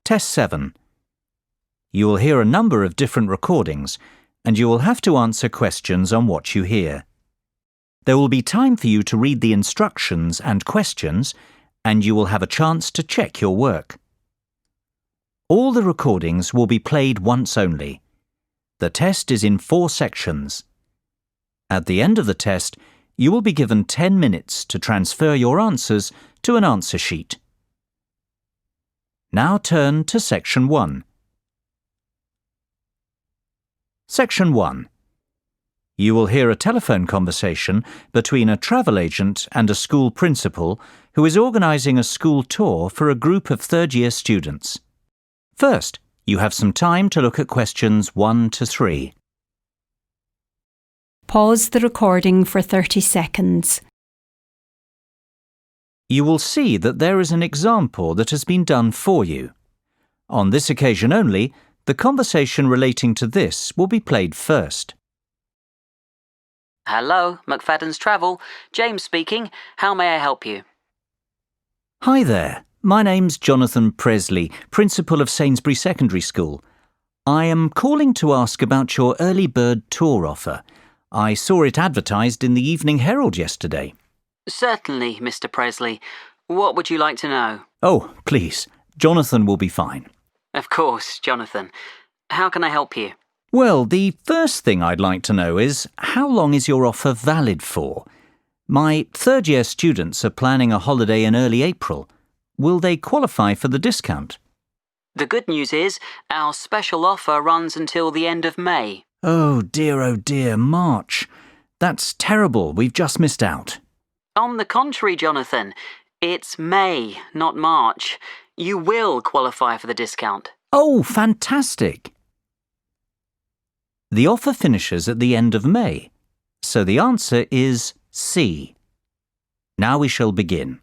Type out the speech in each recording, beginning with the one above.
Test 7. You will hear a number of different recordings, and you will have to answer questions on what you hear. There will be time for you to read the instructions and questions, and you will have a chance to check your work. All the recordings will be played once only. The test is in 4 sections. At the end of the test, you will be given 10 minutes to transfer your answers to an answer sheet. Now turn to Section 1. Section 1. You will hear a telephone conversation between a travel agent and a school principal who is organising a school tour for a group of third-year students. First, you have some time to look at questions 1 to 3. Pause the recording for 30 seconds. You will see that there is an example that has been done for you. On this occasion only, the conversation relating to this will be played first. Hello, McFadden's Travel. James speaking. How may I help you? Hi there. My name's Jonathan Presley, Principal of Sainsbury Secondary School. I am calling to ask about your early bird tour offer. I saw it advertised in the Evening Herald yesterday. Certainly, Mr. Presley. What would you like to know? Oh, please. Jonathan will be fine. Of course, Jonathan. How can I help you? Well, the first thing I'd like to know is, how long is your offer valid for? My third-year students are planning a holiday in early April. Will they qualify for the discount? The good news is, our special offer runs until the end of May. Oh dear, March. That's terrible. We've just missed out. On the contrary, Jonathan, it's May, not March. You will qualify for the discount. Oh, fantastic. The offer finishes at the end of May, so the answer is C. Now we shall begin.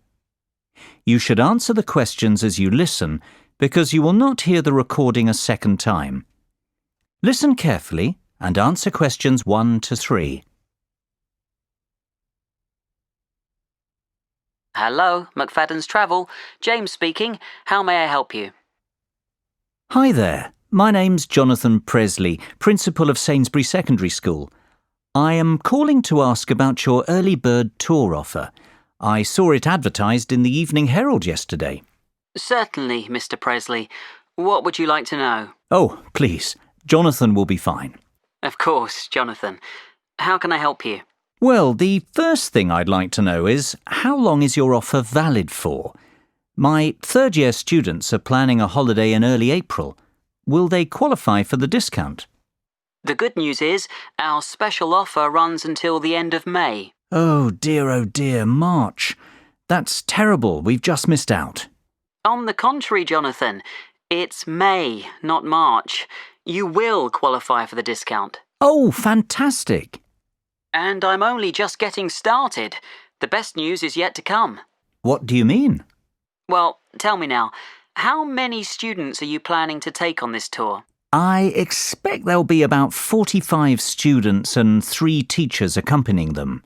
You should answer the questions as you listen, because you will not hear the recording a second time. Listen carefully and answer questions 1 to 3. Hello, McFadden's Travel. James speaking. How may I help you? Hi there. My name's Jonathan Presley, Principal of Sainsbury Secondary School. I am calling to ask about your early bird tour offer. I saw it advertised in the Evening Herald yesterday. Certainly, Mr. Presley. What would you like to know? Oh, please. Jonathan will be fine. Of course, Jonathan. How can I help you? Well, the first thing I'd like to know is, how long is your offer valid for? My third-year students are planning a holiday in early April. Will they qualify for the discount? The good news is, our special offer runs until the end of May. Oh dear, March. That's terrible. We've just missed out. On the contrary, Jonathan, it's May, not March. You will qualify for the discount. Oh, fantastic. And I'm only just getting started. The best news is yet to come. What do you mean? Well, tell me now, how many students are you planning to take on this tour? I expect there'll be about 45 students and 3 teachers accompanying them.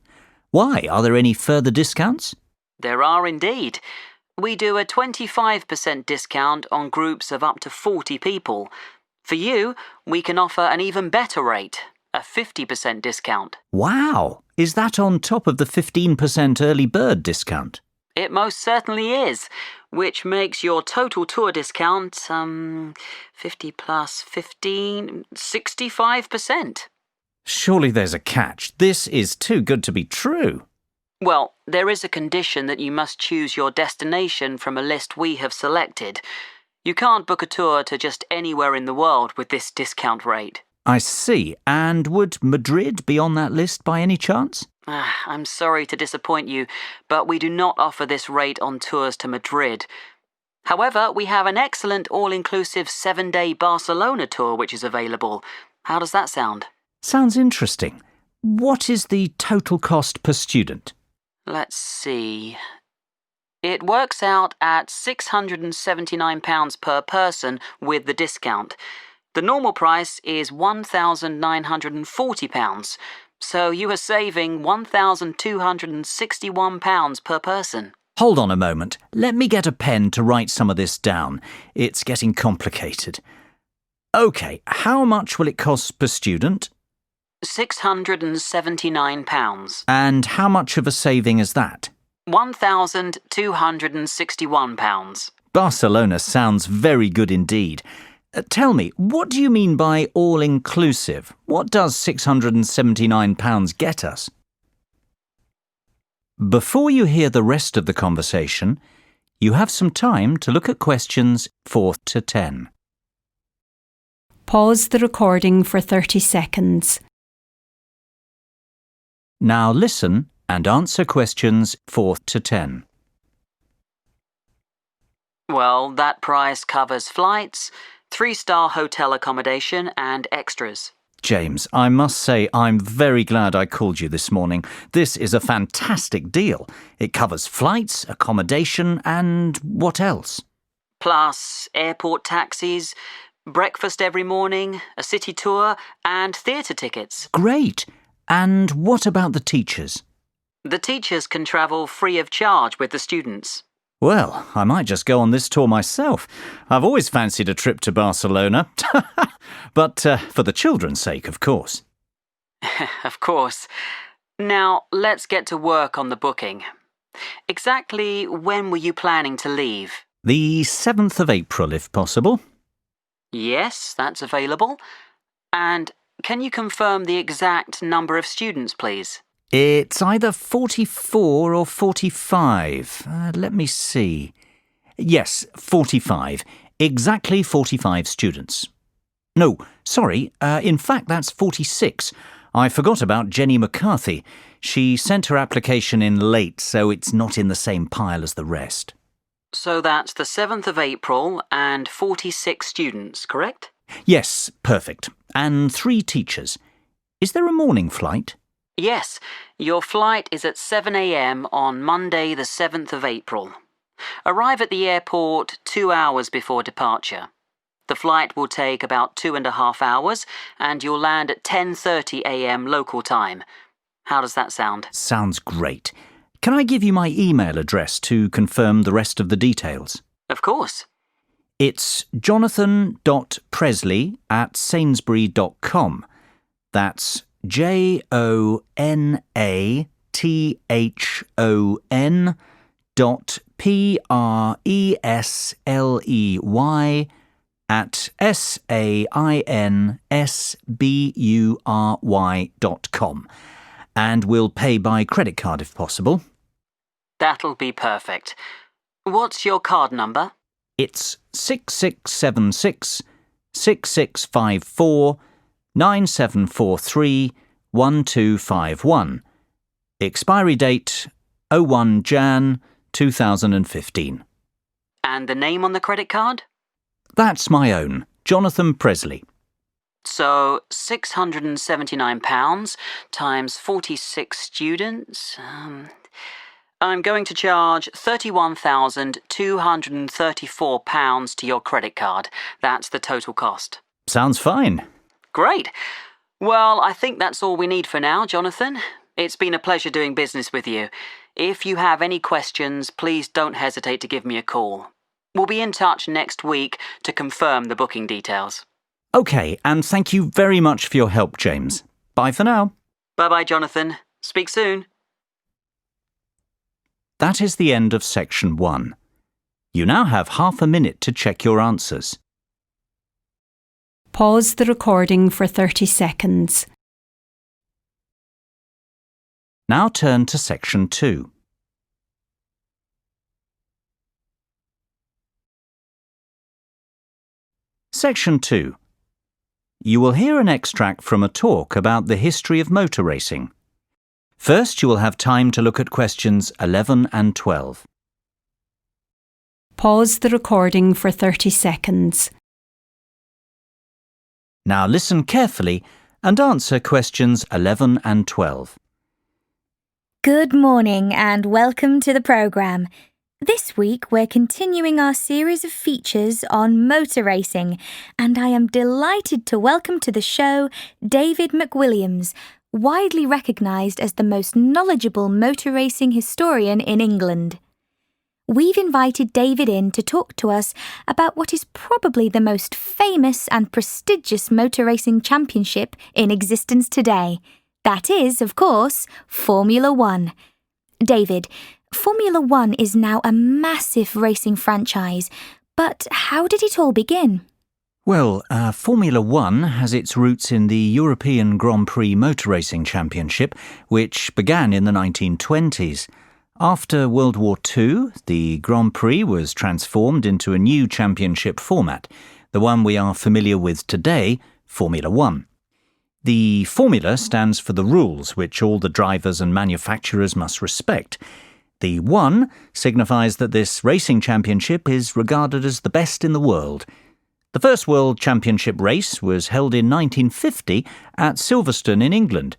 Why? Are there any further discounts? There are indeed. We do a 25% discount on groups of up to 40 people. For you, we can offer an even better rate, a 50% discount. Wow! Is that on top of the 15% early bird discount? It most certainly is, which makes your total tour discount, 50 plus 15, 65%. Surely there's a catch. This is too good to be true. Well, there is a condition that you must choose your destination from a list we have selected. You can't book a tour to just anywhere in the world with this discount rate. I see. And would Madrid be on that list by any chance? I'm sorry to disappoint you, but we do not offer this rate on tours to Madrid. However, we have an excellent all-inclusive 7-day Barcelona tour which is available. How does that sound? Sounds interesting. What is the total cost per student? Let's see. It works out at £679 per person with the discount. The normal price is £1,940, so you are saving £1,261 per person. Hold on a moment. Let me get a pen to write some of this down. It's getting complicated. OK, how much will it cost per student? £679. And how much of a saving is that? £1,261. Barcelona sounds very good indeed. Tell me, what do you mean by all-inclusive? What does £679 get us? Before you hear the rest of the conversation, you have some time to look at questions 4 to 10. Pause the recording for 30 seconds. Now listen and answer questions 4 to 10. Well, that price covers flights, 3-star hotel accommodation and extras. James, I must say I'm very glad I called you this morning. This is a fantastic deal. It covers flights, accommodation and what else? Plus airport taxis, breakfast every morning, a city tour and theatre tickets. Great. And what about the teachers? The teachers can travel free of charge with the students. Well, I might just go on this tour myself. I've always fancied a trip to Barcelona. But for the children's sake, of course. Of course. Now, let's get to work on the booking. Exactly when were you planning to leave? The 7th of April, if possible. Yes, that's available. And can you confirm the exact number of students, please? It's either 44 or 45. Let me see. Yes, 45. Exactly 45 students. No, sorry. In fact, that's 46. I forgot about Jenny McCarthy. She sent her application in late, so it's not in the same pile as the rest. So that's the 7th of April and 46 students, correct? Yes, perfect. And 3 teachers. Is there a morning flight? Yes, your flight is at 7 a.m. on Monday the 7th of April. Arrive at the airport 2 hours before departure. The flight will take about 2.5 hours and you'll land at 10:30 a.m. local time. How does that sound? Sounds great. Can I give you my email address to confirm the rest of the details? Of course. It's jonathan.presley@sainsbury.com. That's JONATHAN.PRESLEY@SAINSBURY.com. And we'll pay by credit card if possible. That'll be perfect. What's your card number? It's 6676 6654 9743 1251. Expiry date 01 Jan 2015. And the name on the credit card? That's my own, Jonathan Presley. So £679 times 46 students. I'm going to charge £31,234 to your credit card. That's the total cost. Sounds fine. Great. Well, I think that's all we need for now, Jonathan. It's been a pleasure doing business with you. If you have any questions, please don't hesitate to give me a call. We'll be in touch next week to confirm the booking details. OK, and thank you very much for your help, James. Bye for now. Bye-bye, Jonathan. Speak soon. That is the end of section 1. You now have half a minute to check your answers. Pause the recording for 30 seconds. Now turn to section 2. Section 2. You will hear an extract from a talk about the history of motor racing. First, you will have time to look at questions 11 and 12. Pause the recording for 30 seconds. Now listen carefully and answer questions 11 and 12. Good morning and welcome to the programme. This week we're continuing our series of features on motor racing, and I am delighted to welcome to the show David McWilliams, widely recognised as the most knowledgeable motor racing historian in England. we've invited David in to talk to us about what is probably the most famous and prestigious motor racing championship in existence today. That is, of course, Formula One. David, Formula One is now a massive racing franchise, but how did it all begin? Well, Formula One has its roots in the European Grand Prix Motor Racing Championship, which began in the 1920s. After World War II, the Grand Prix was transformed into a new championship format, the one we are familiar with today, Formula One. The formula stands for the rules which all the drivers and manufacturers must respect. The one signifies that this racing championship is regarded as the best in the world. The first World Championship race was held in 1950 at Silverstone in England.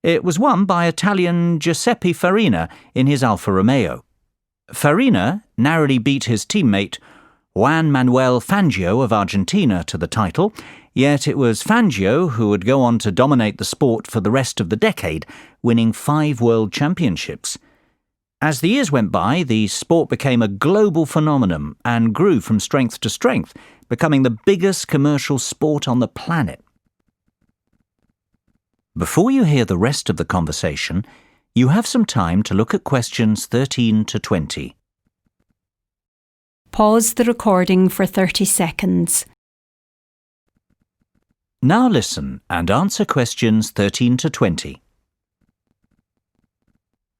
It was won by Italian Giuseppe Farina in his Alfa Romeo. Farina narrowly beat his teammate Juan Manuel Fangio of Argentina to the title, yet it was Fangio who would go on to dominate the sport for the rest of the decade, winning 5 world championships. As the years went by, the sport became a global phenomenon and grew from strength to strength, becoming the biggest commercial sport on the planet. Before you hear the rest of the conversation, you have some time to look at questions 13 to 20. Pause the recording for 30 seconds. Now listen and answer questions 13 to 20.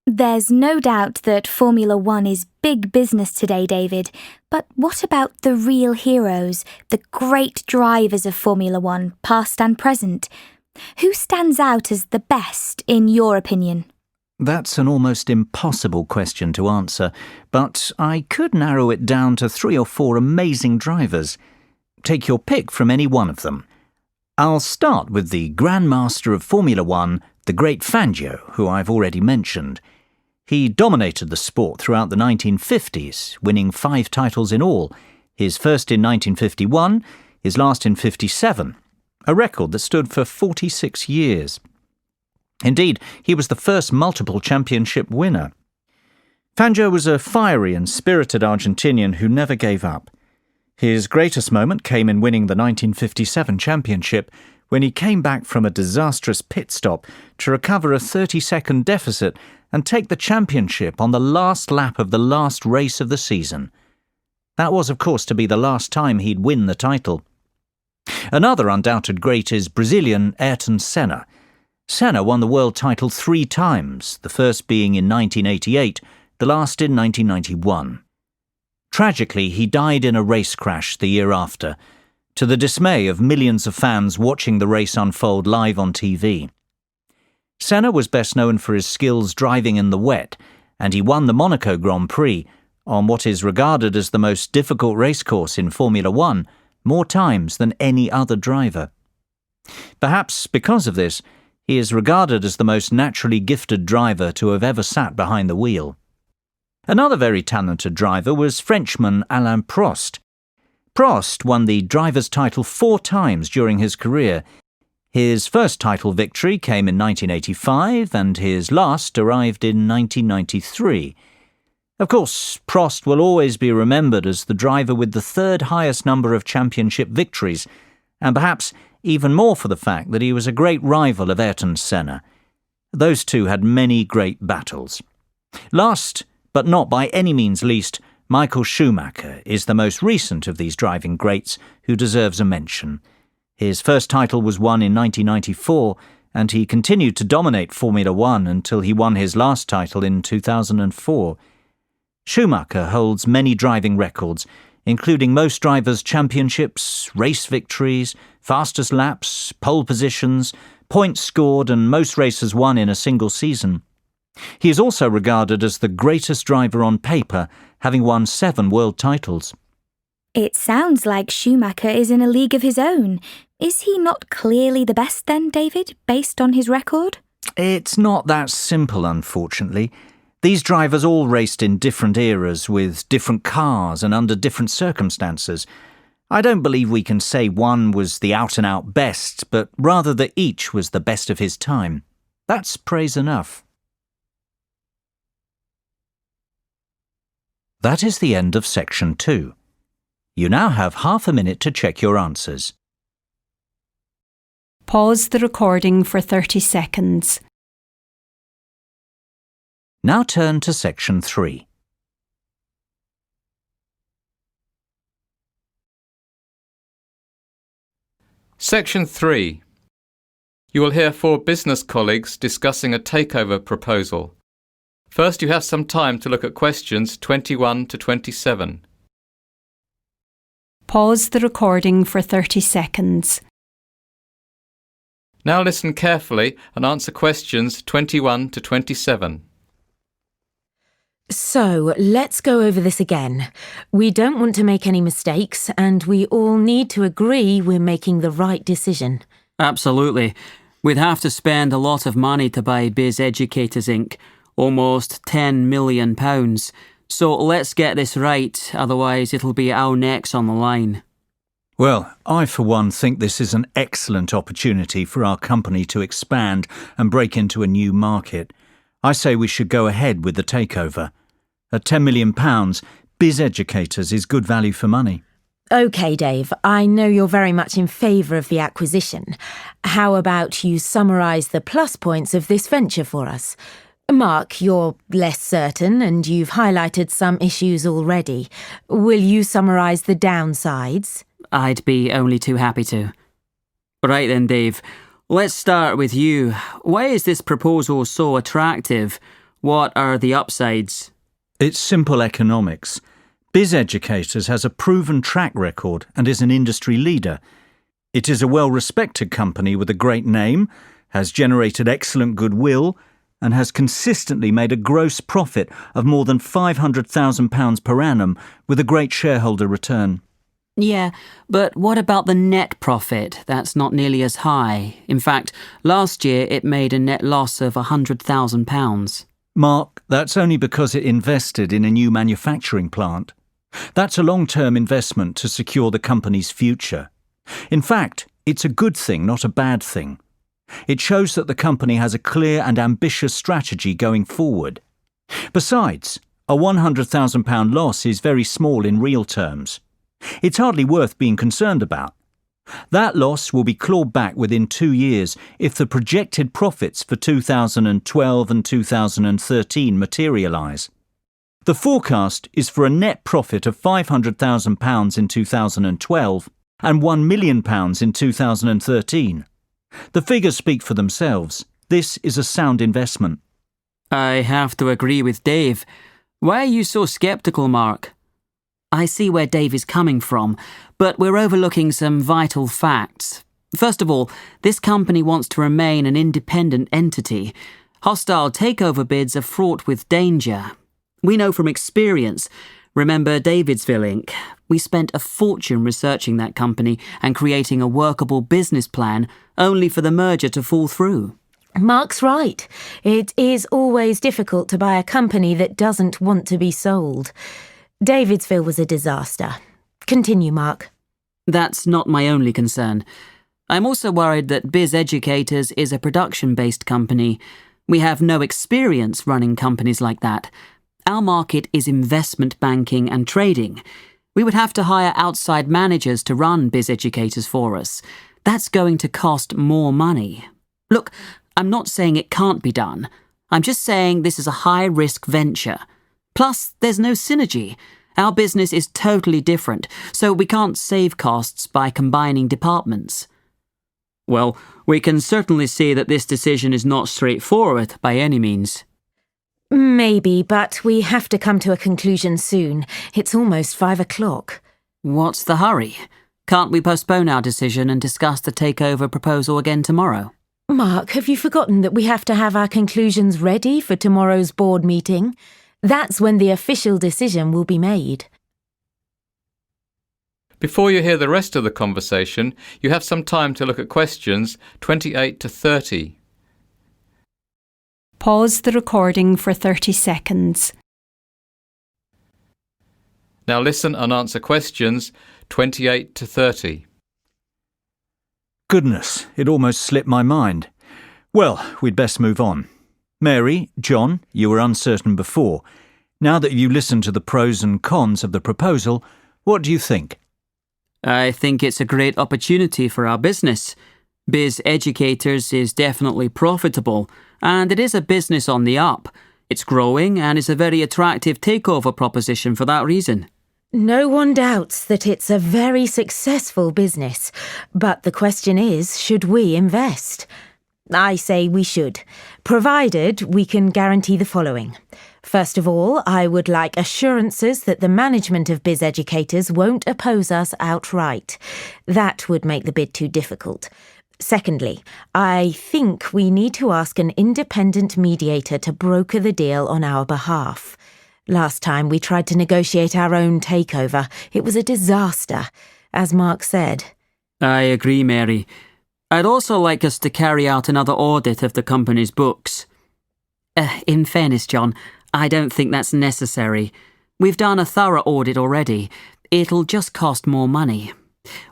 There's no doubt that Formula One is big business today, David, but what about the real heroes, the great drivers of Formula One, past and present? Who stands out as the best, in your opinion? That's an almost impossible question to answer, but I could narrow it down to 3 or 4 amazing drivers. Take your pick from any one of them. I'll start with the Grand Master of Formula One, the great Fangio, who I've already mentioned. He dominated the sport throughout the 1950s, winning 5 titles in all, his first in 1951, his last in 57, a record that stood for 46 years. Indeed, he was the first multiple championship winner. Fangio was a fiery and spirited Argentinian who never gave up. His greatest moment came in winning the 1957 championship, when he came back from a disastrous pit stop to recover a 30-second deficit and take the championship on the last lap of the last race of the season. That was, of course, to be the last time he'd win the title. Another undoubted great is Brazilian Ayrton Senna. Senna won the world title 3 times, the first being in 1988, the last in 1991. Tragically, he died in a race crash the year after, to the dismay of millions of fans watching the race unfold live on TV. Senna was best known for his skills driving in the wet, and he won the Monaco Grand Prix, on what is regarded as the most difficult racecourse in Formula One, more times than any other driver. Perhaps because of this, he is regarded as the most naturally gifted driver to have ever sat behind the wheel. Another very talented driver was Frenchman Alain Prost. Prost won the driver's title 4 times during his career. His first title victory came in 1985 and his last arrived in 1993. Of course, Prost will always be remembered as the driver with the 3rd highest number of championship victories, and perhaps even more for the fact that he was a great rival of Ayrton Senna. Those two had many great battles. Last, but not by any means least, Michael Schumacher is the most recent of these driving greats who deserves a mention. His first title was won in 1994, and he continued to dominate Formula One until he won his last title in 2004. Schumacher holds many driving records, including most drivers' championships, race victories, fastest laps, pole positions, points scored, and most races won in a single season. He is also regarded as the greatest driver on paper, having won 7 world titles. It sounds like Schumacher is in a league of his own. Is he not clearly the best then, David, based on his record? It's not that simple, unfortunately. These drivers all raced in different eras with different cars and under different circumstances. I don't believe we can say one was the out-and-out best, but rather that each was the best of his time. That's praise enough. That is the end of section 2. You now have half a minute to check your answers. Pause the recording for 30 seconds. Now turn to section 3. Section 3. You will hear 4 business colleagues discussing a takeover proposal. First, you have some time to look at questions 21 to 27. Pause the recording for 30 seconds. Now listen carefully and answer questions 21 to 27. So, let's go over this again. We don't want to make any mistakes, and we all need to agree we're making the right decision. Absolutely. We'd have to spend a lot of money to buy Biz Educators Inc., almost £10 million. So let's get this right, otherwise it'll be our necks on the line. Well, I for one think this is an excellent opportunity for our company to expand and break into a new market. I say we should go ahead with the takeover. At £10 million, Biz Educators is good value for money. OK, Dave, I know you're very much in favour of the acquisition. How about you summarise the plus points of this venture for us? Mark, you're less certain and you've highlighted some issues already. Will you summarise the downsides? I'd be only too happy to. Right then, Dave. Let's start with you. Why is this proposal so attractive? What are the upsides? It's simple economics. Biz Educators has a proven track record and is an industry leader. It is a well-respected company with a great name, has generated excellent goodwill, and has consistently made a gross profit of more than £500,000 per annum with a great shareholder return. Yeah, but what about the net profit? That's not nearly as high. In fact, last year it made a net loss of £100,000. Mark, that's only because it invested in a new manufacturing plant. That's a long-term investment to secure the company's future. In fact, it's a good thing, not a bad thing. It shows that the company has a clear and ambitious strategy going forward. Besides, a £100,000 loss is very small in real terms. It's hardly worth being concerned about. That loss will be clawed back within 2 years if the projected profits for 2012 and 2013 materialise. The forecast is for a net profit of £500,000 in 2012 and £1 million in 2013. The figures speak for themselves. This is a sound investment. I have to agree with Dave. Why are you so sceptical, Mark? I see where Dave is coming from, but we're overlooking some vital facts. First of all, this company wants to remain an independent entity. Hostile takeover bids are fraught with danger. We know from experience. Remember Davidsville Inc.? We spent a fortune researching that company and creating a workable business plan, only for the merger to fall through. Mark's right. It is always difficult to buy a company that doesn't want to be sold. Davidsville was a disaster. Continue, Mark. That's not my only concern. I'm also worried that Biz Educators is a production-based company. We have no experience running companies like that. Our market is investment banking and trading. We would have to hire outside managers to run Biz Educators for us. That's going to cost more money. Look, I'm not saying it can't be done. I'm just saying this is a high-risk venture. Plus, there's no synergy. Our business is totally different, so we can't save costs by combining departments. Well, we can certainly see that this decision is not straightforward by any means. Maybe, but we have to come to a conclusion soon. It's almost 5 o'clock. What's the hurry? Can't we postpone our decision and discuss the takeover proposal again tomorrow? Mark, have you forgotten that we have to have our conclusions ready for tomorrow's board meeting? That's when the official decision will be made. Before you hear the rest of the conversation, you have some time to look at questions 28 to 30. Pause the recording for 30 seconds. Now listen and answer questions 28 to 30. Goodness, it almost slipped my mind. Well, we'd best move on. Mary, John, you were uncertain before. Now that you listened to the pros and cons of the proposal, what do you think? I think it's a great opportunity for our business. Biz Educators is definitely profitable, and it is a business on the up. It's growing and is a very attractive takeover proposition for that reason. No one doubts that it's a very successful business, but the question is, should we invest? I say we should, provided we can guarantee the following. First of all, I would like assurances that the management of Biz Educators won't oppose us outright. That would make the bid too difficult. Secondly, I think we need to ask an independent mediator to broker the deal on our behalf. Last time we tried to negotiate our own takeover, it was a disaster, as Mark said. I agree, Mary. I'd also like us to carry out another audit of the company's books. In fairness, John, I don't think that's necessary. We've done a thorough audit already. It'll just cost more money.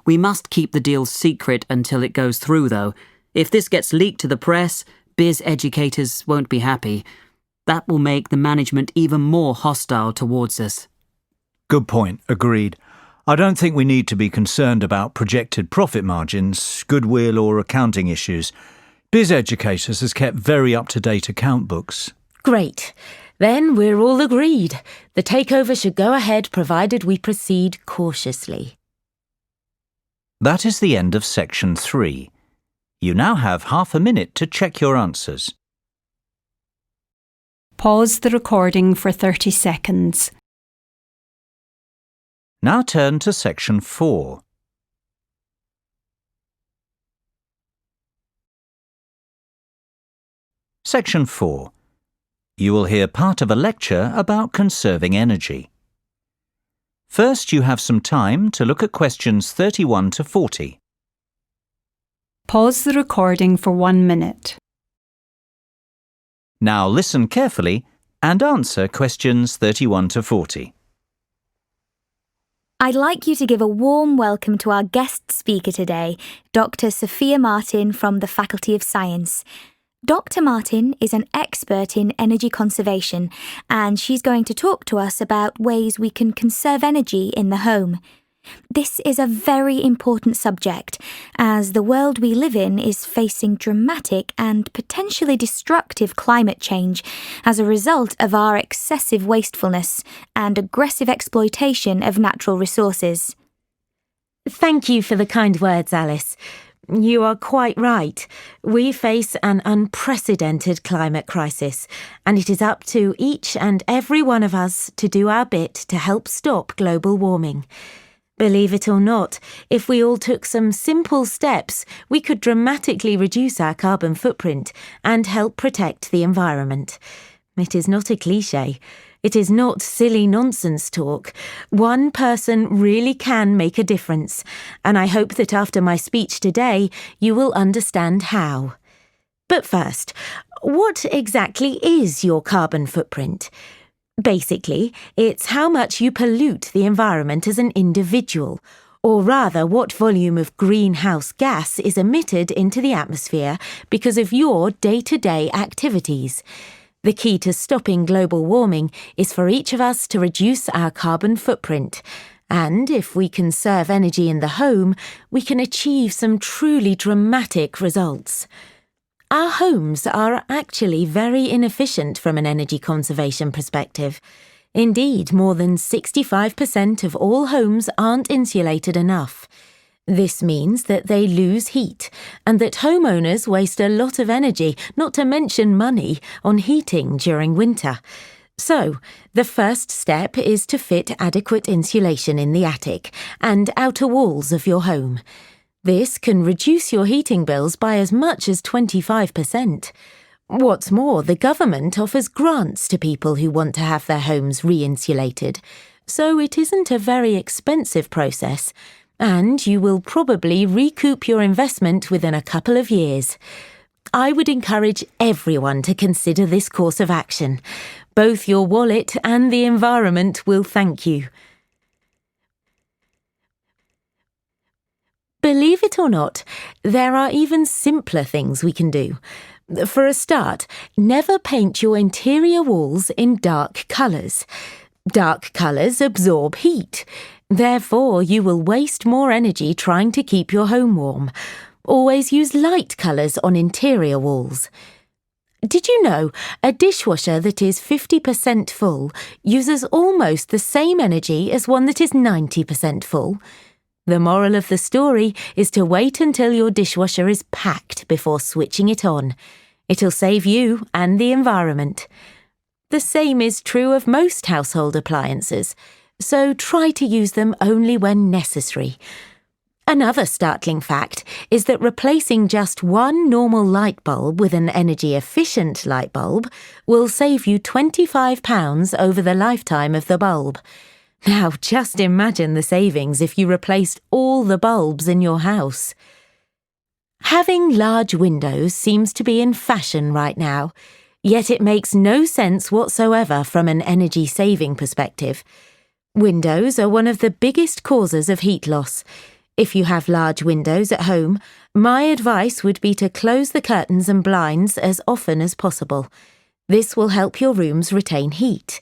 We must keep the deal secret until it goes through, though. If this gets leaked to the press, Biz Educators won't be happy. That will make the management even more hostile towards us. Good point, agreed. I don't think we need to be concerned about projected profit margins, goodwill or accounting issues. Biz Educators has kept very up-to-date account books. Great. Then we're all agreed. The takeover should go ahead provided we proceed cautiously. That is the end of section 3. You now have half a minute to check your answers. Pause the recording for 30 seconds. Now turn to section 4. Section 4. You will hear part of a lecture about conserving energy. First, you have some time to look at questions 31 to 40. Pause the recording for 1 minute. Now listen carefully and answer questions 31 to 40. I'd like you to give a warm welcome to our guest speaker today, Dr. Sophia Martin from the Faculty of Science. Dr. Martin is an expert in energy conservation, and she's going to talk to us about ways we can conserve energy in the home. This is a very important subject, as the world we live in is facing dramatic and potentially destructive climate change as a result of our excessive wastefulness and aggressive exploitation of natural resources. Thank you for the kind words, Alice. You are quite right. We face an unprecedented climate crisis, and it is up to each and every one of us to do our bit to help stop global warming. Believe it or not, if we all took some simple steps, we could dramatically reduce our carbon footprint and help protect the environment. It is not a cliché. It is not silly nonsense talk. One person really can make a difference, and I hope that after my speech today, you will understand how. But first, what exactly is your carbon footprint? Basically, it's how much you pollute the environment as an individual, or rather what volume of greenhouse gas is emitted into the atmosphere because of your day-to-day activities. The key to stopping global warming is for each of us to reduce our carbon footprint. And if we conserve energy in the home, we can achieve some truly dramatic results. Our homes are actually very inefficient from an energy conservation perspective. Indeed, more than 65% of all homes aren't insulated enough. This means that they lose heat and that homeowners waste a lot of energy, not to mention money, on heating during winter. So, the first step is to fit adequate insulation in the attic and outer walls of your home. This can reduce your heating bills by as much as 25%. What's more, the government offers grants to people who want to have their homes re-insulated, so it isn't a very expensive process, and you will probably recoup your investment within a couple of years. I would encourage everyone to consider this course of action. Both your wallet and the environment will thank you. Believe it or not, there are even simpler things we can do. For a start, never paint your interior walls in dark colours. Dark colours absorb heat. Therefore, you will waste more energy trying to keep your home warm. Always use light colours on interior walls. Did you know a dishwasher that is 50% full uses almost the same energy as one that is 90% full? The moral of the story is to wait until your dishwasher is packed before switching it on. It'll save you and the environment. The same is true of most household appliances, so try to use them only when necessary. Another startling fact is that replacing just one normal light bulb with an energy-efficient light bulb will save you £25 over the lifetime of the bulb. Now, just imagine the savings if you replaced all the bulbs in your house. Having large windows seems to be in fashion right now, yet it makes no sense whatsoever from an energy-saving perspective. Windows are one of the biggest causes of heat loss. If you have large windows at home, my advice would be to close the curtains and blinds as often as possible. This will help your rooms retain heat.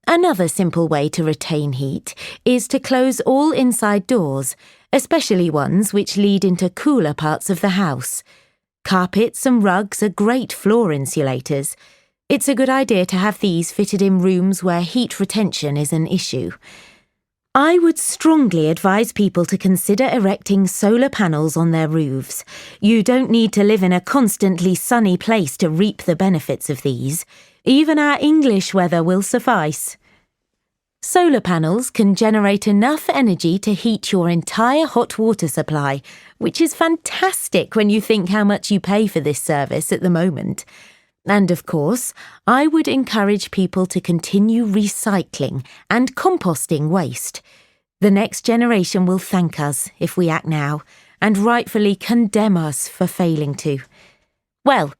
Another simple way to retain heat is to close all inside doors, especially ones which lead into cooler parts of the house. Carpets and rugs are great floor insulators. It's a good idea to have these fitted in rooms where heat retention is an issue. I would strongly advise people to consider erecting solar panels on their roofs. You don't need to live in a constantly sunny place to reap the benefits of these. Even our English weather will suffice. Solar panels can generate enough energy to heat your entire hot water supply, which is fantastic when you think how much you pay for this service at the moment. And of course, I would encourage people to continue recycling and composting waste. The next generation will thank us if we act now, and rightfully condemn us for failing to. Well,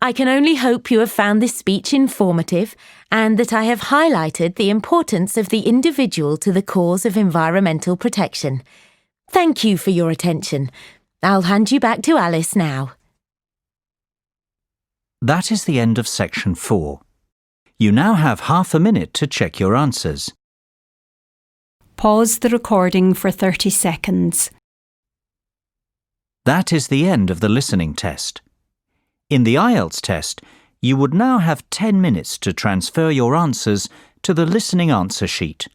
I can only hope you have found this speech informative and that I have highlighted the importance of the individual to the cause of environmental protection. Thank you for your attention. I'll hand you back to Alice now. That is the end of section 4. You now have half a minute to check your answers. Pause the recording for 30 seconds. That is the end of the listening test. In the IELTS test, you would now have 10 minutes to transfer your answers to the listening answer sheet.